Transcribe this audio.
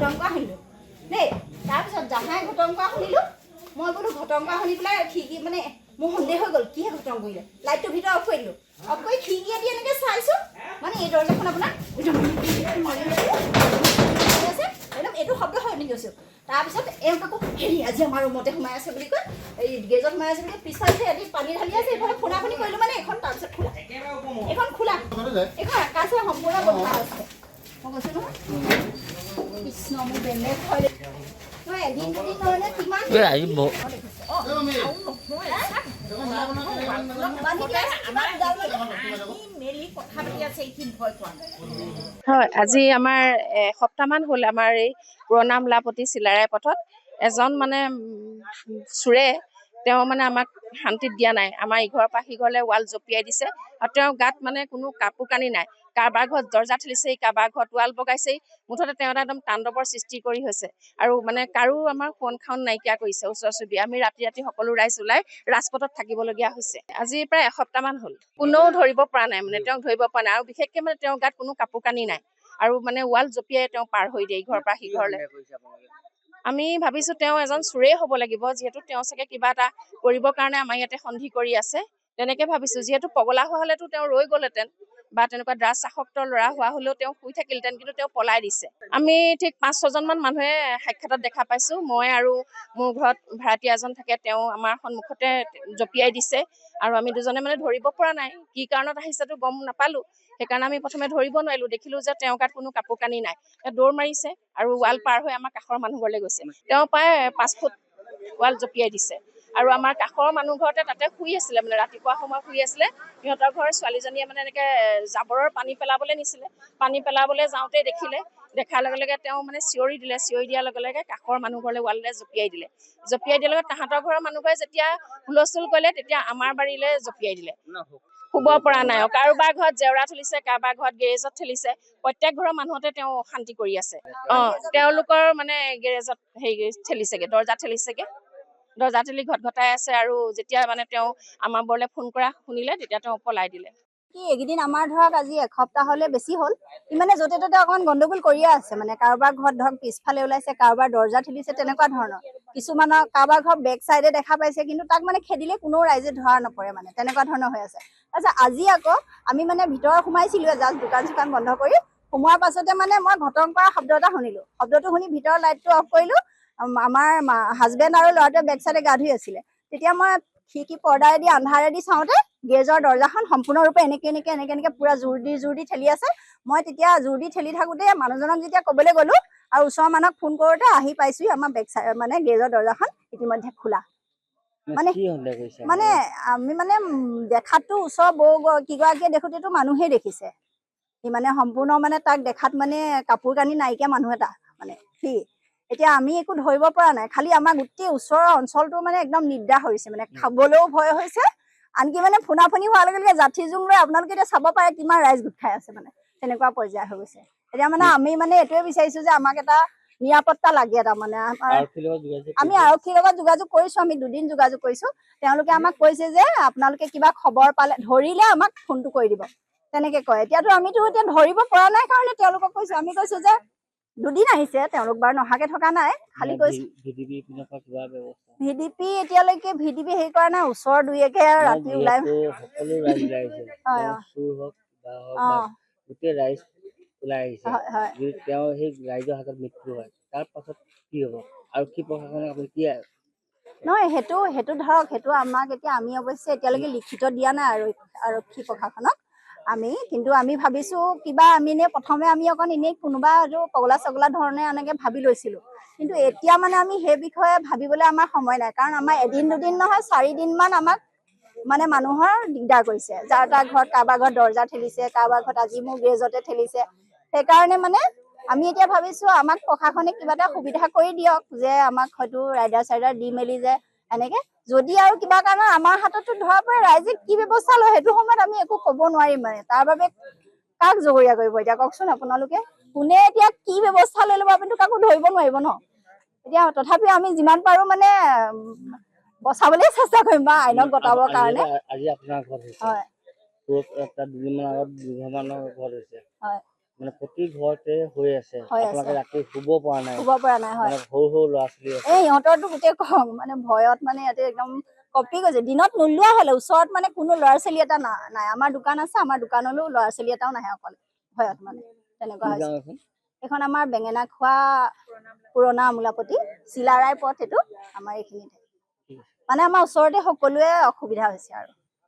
ঘটংকা শুনিলোঁ দেই তাৰপিছত জাহাই ঘটংকা শুনিলোঁ মই বোলো ঘটংকা শুনি পেলাই খিৰিকী মানে মোৰ সন্দেহ হৈ গ'ল কিহে ঘটং কৰিলে লাইটটোৰ ভিতৰত অফ কৰি দিলোঁ অফ কৰি খিৰিকীয়েদি এনেকৈ চাইছোঁ মানে এই দৰ্জাখন আপোনাৰ আছে একদম এইটো শব্দ শুনি গৈছোঁ তাৰপিছত এওঁক আকৌ হেৰি আজি আমাৰ ৰুমতে সোমাই আছে বুলি কয় এই গেজত সোমাই আছে বুলি পিছফালে এটি পানী ঢালি আছে এইফালে ফোনা ফোনি কৰিলোঁ মানে এইখন তাৰপিছত খোলা এইখন খোলা এইখন আকাশে সম্পূৰ্ণ বন্ধা আছে মই কৈছোঁ নহয় কৃষ্ণ মোৰ বেলেগ হয় তই এদিন দুদিন নহ'লে কিমান হয় আজি আমাৰ এসপ্তাহমান হ'ল আমাৰ এই পুৰণা মূলাপতি চিলাৰায় পথত এজন মানে চোৰে তেওঁ মানে আমাক শান্তিত দিয়া নাই আমাৰ ইঘৰৰ পৰা সিঘৰলৈ ৱাল জঁপিয়াই দিছে আৰু তেওঁৰ গাত মানে কোনো কাপোৰ কানি নাই কাৰোবাৰ ঘৰত দৰ্জা ঠেলিছেই কাৰোবাৰ ঘৰত ৱাল বগাইছেই মুঠতে তেওঁ এটা একদম তাণ্ডৱৰ সৃষ্টি কৰি হৈছে আৰু মানে কাৰো আমাৰ ফোন খাউন নাইকিয়া কৰিছে ওচৰ চুবুৰীয়া আমি ৰাতি ৰাতি সকলো ৰাইজ ওলাই ৰাজপথত থাকিবলগীয়া হৈছে আজি প্ৰায় এসপ্তাহমান হ'ল কোনেও ধৰিব পৰা নাই মানে তেওঁক ধৰিব পৰা নাই আৰু বিশেষকৈ মানে তেওঁৰ গাত কোনো কাপোৰ কানি নাই আৰু মানে ৱাল জঁপিয়াই তেওঁ পাৰ হৈ দিয়ে ইঘৰৰ পৰা সিঘৰলৈ আমি ভাবিছোঁ তেওঁ এজন চোৰেই হ'ব লাগিব যিহেতু তেওঁ চাগে কিবা এটা কৰিবৰ কাৰণে আমাৰ ইয়াতে সন্ধি কৰি আছে তেনেকৈ ভাবিছোঁ যিহেতু পগলা হোৱা হ'লেতো তেওঁ ৰৈ গ'লহেঁতেন বা তেনেকুৱা ড্ৰাগছ আসক্ত ল'ৰা হোৱা হ'লেও তেওঁ শুই থাকিলহেঁতেন কিন্তু তেওঁ পলাই দিছে আমি ঠিক 5-6জনমান মানুহে সাক্ষাতত দেখা পাইছোঁ মই আৰু মোৰ ঘৰত ভাড়াতীয়া এজন থাকে তেওঁ আমাৰ সন্মুখতে জঁপিয়াই দিছে আৰু আমি দুজনে মানে ধৰিব পৰা নাই কি কাৰণত আহিছেতো গম নাপালোঁ সেইকাৰণে আমি প্ৰথমে ধৰিব নোৱাৰিলোঁ দেখিলোঁ যে তেওঁৰ গাত কোনো কাপোৰ কানি নাই তেওঁ দৌৰ মাৰিছে আৰু ৱাল পাৰ হৈ আমাৰ কাষৰ মানুহ ঘৰলৈ গৈছে তেওঁ প্ৰায় 5 ফুট ৱাল জঁপিয়াই দিছে আৰু আমাৰ কাষৰ মানুহ ঘৰতে তাতে শুই আছিলে মানে ৰাতিপুৱা সময় শুই আছিলে সিহঁতৰ ঘৰৰ ছোৱালীজনীয়ে মানে এনেকৈ জাবৰৰ পানী পেলাবলৈ নিছিলে পানী পেলাবলৈ যাওঁতে দেখাৰ লগে লগে তেওঁ মানে চিঞৰি দিয়াৰ লগে লগে কাষৰ মানুহ ঘৰলৈ ৱাললৈ জঁপিয়াই দিয়াৰ লগে তাহাঁতৰ ঘৰৰ মানুহ ঘৰে যেতিয়া হুলস্থুল কৰিলে তেতিয়া আমাৰ বাৰীলৈ জঁপিয়াই দিলে শুব পৰা নাই কাৰোবাৰ ঘৰত জেওৰা ঠেলিছে কাৰোবাৰ ঘৰত গেৰেজত ঠেলিছে প্ৰত্যেক ঘৰৰ মানুহতে তেওঁ অশান্তি কৰি আছে তেওঁলোকৰ মানে গেৰেজত হেৰি ঠেলিছেগে দৰ্জা ঠেলি ঘটাই আছে আৰু যেতিয়া মানে তেওঁ আমাৰ বৰলৈ ফোন কৰা শুনিলে তেতিয়া তেওঁ পলাই দিলে কি এইকেইদিন আমাৰ ধৰক আজি এসপ্তাহলৈ বেছি হ'ল ইমানে য'তে ত'তে অকণমান গণ্ডগোল কৰিয়ে আছে মানে কাৰোবাৰ ঘৰত ধৰক পিছফালে ওলাইছে কাৰোবাৰ দৰ্জা ঠেলিছে তেনেকুৱা ধৰণৰ কিছুমানৰ কাৰোবাৰ ঘৰত বেক চাইডে দেখা পাইছে কিন্তু তাক মানে খেদিলে কোনো ৰাইজে ধৰা নপৰে মানে তেনেকুৱা ধৰণৰ হৈ আছে তাৰপিছত আজি আকৌ আমি মানে ভিতৰত সোমাইছিলোঁ জাষ্ট দোকান চোকান বন্ধ কৰি সোমোৱাৰ পাছতে মানে মই ঘটং কৰা শব্দ এটা শুনিলোঁ শব্দটো শুনি ভিতৰৰ লাইটটো অফ কৰিলোঁ আমাৰ হাজবেণ্ড আৰু ল'ৰাটোৱে বেক চাইডে গা ধুই আছিলে তেতিয়া মই খিৰিকী পৰ্দাৰেদি আন্ধাৰেদি চাওঁতে গেৰেজৰ দৰ্জাখন সম্পূৰ্ণৰূপে এনেকে পুৰা জোৰ দি ঠেলি আছে মই তেতিয়া জোৰ দি ঠেলি থাকোঁতে মানুহজনক যেতিয়া ক'বলৈ গ'লোঁ আৰু ওচৰৰ মানুহক ফোন কৰোঁতে আহি পাইছোঁ আমাৰ বেক চাইড মানে গেৰেজৰ দৰ্জাখন ইতিমধ্যে খোলা মানে আমি মানে দেখাততো ওচৰৰ কিগৰাকীয়ে দেখোঁতেতো মানুহেই দেখিছে সি মানে সম্পূৰ্ণ মানে তাক দেখাত মানে কাপোৰ কানি নাইকিয়া মানুহ এটা মানে সি এতিয়া আমি একো ধৰিব পৰা নাই খালি আমাৰ গোটেই ওচৰৰ অঞ্চলটো মানে একদম নিৰ্দাৰ হৈছে মানে খাবলৈও ভয় হৈছে আনকি মানে ফোনা ফোনি হোৱাৰ লগে লগে জাঠি জোং লৈ আপোনালোকে এতিয়া চাব পাৰে কিমান ৰাইজ গোট খাই আছে মানে তেনেকুৱা পৰ্যায় হৈ গৈছে এতিয়া মানে আমি মানে এইটোৱে বিচাৰিছোঁ যে আমাক এটা নিৰাপত্তা লাগে তাৰমানে আমি আৰক্ষীৰ লগত যোগাযোগ কৰিছোঁ আমি 2 দিন যোগাযোগ কৰিছোঁ তেওঁলোকে আমাক কৈছে যে আপোনালোকে কিবা খবৰ পালে ধৰিলে আমাক ফোনটো কৰি দিব তেনেকৈ কয় এতিয়াতো আমিতো এতিয়া ধৰিব পৰা নাই কাৰণে তেওঁলোকক কৈছোঁ আমি কৈছোঁ যে 2 দিন আহিছে তেওঁলোক বাৰু নহাকে থকা নাই খালি কৈছে ভিডিপি এতিয়ালৈকে ভিডিপি হেৰি কৰা নাই ওচৰৰ 2-1 ৰাতি ওলাই নহয় সেইটো ধৰক সেইটো আমাক এতিয়া আমি অৱশ্যে এতিয়ালৈকে লিখিত দিয়া নাই আৰু আৰক্ষী প্ৰশাসনক কিন্তু আমি ভাবিছোঁ কিবা আমি এনেই প্ৰথমে আমি অকণ এনেই কোনোবা এইটো পগলা চগলা ধৰণে এনেকৈ ভাবি লৈছিলোঁ কিন্তু এতিয়া মানে আমি সেই বিষয়ে ভাবিবলৈ আমাৰ সময় নাই কাৰণ আমাৰ এদিন দুদিন নহয় 4 দিনমান আমাক মানে মানুহৰ দিগদাৰ কৰিছে যাৰ তাৰ ঘৰত কাৰোবাৰ ঘৰত দৰ্জা ঠেলিছে কাৰোবাৰ ঘৰত আজি মোৰ গেৰেজতে ঠেলিছে সেইকাৰণে মানে আমি এতিয়া ভাবিছোঁ আমাক প্ৰশাসনে কিবা এটা সুবিধা কৰি দিয়ক যে আমাক হয়তো ৰাইডাৰ চাইডাৰ দি মেলি যে এনেকৈ যদি আৰু কিবা কাৰণত আমাৰ হাততো ধৰা পৰে ৰাইজে কি ব্যৱস্থা লয় সেইটো সময়ত আমি একো ক'ব নোৱাৰিম মানে তাৰ বাবে কাক জগৰীয়া কৰিব এতিয়া কওকচোন আপোনালোকে কোনে এতিয়া কি ব্যৱস্থা লৈ ল'ব আপুনিতো কাকো ধৰিব নোৱাৰিব ন এতিয়া তথাপিও আমি যিমান পাৰোঁ মানে বচাবলৈ চেষ্টা কৰিম বা আইনক গতাবৰ কাৰণে হয় মানে প্ৰতি ঘৰতে হৈ আছে হৈ আছে। আপোনালোকে ৰাতি শুব পৰা নাই শুব পৰা নাই হয় মানে সৰু সৰু ল'ৰা ছোৱালী আছে এই ইহঁতৰতো গোটেই খং মানে ভয়ত মানে ইয়াতে একদম কঁপি গৈছে দিনত নোলোৱা হলে ওচৰত মানে কোনো ল'ৰা ছোৱালী এটা নাই আমাৰ দোকান আছে আমাৰ দোকানলৈও ল'ৰা ছোৱালী এটাও নাহে অকল ভয়ত মানে তেনেকুৱা কি হৈছে গাঁও এখন এখন আমাৰ বেঙেনা খোৱা পুৰণা আমোলাপতি চিলাৰায় পথ এইটো আমাৰ এইখিনিতে ঠিক আছে মানে আমাৰ ওচৰতে সকলোৱে অসুবিধা হৈছে আৰু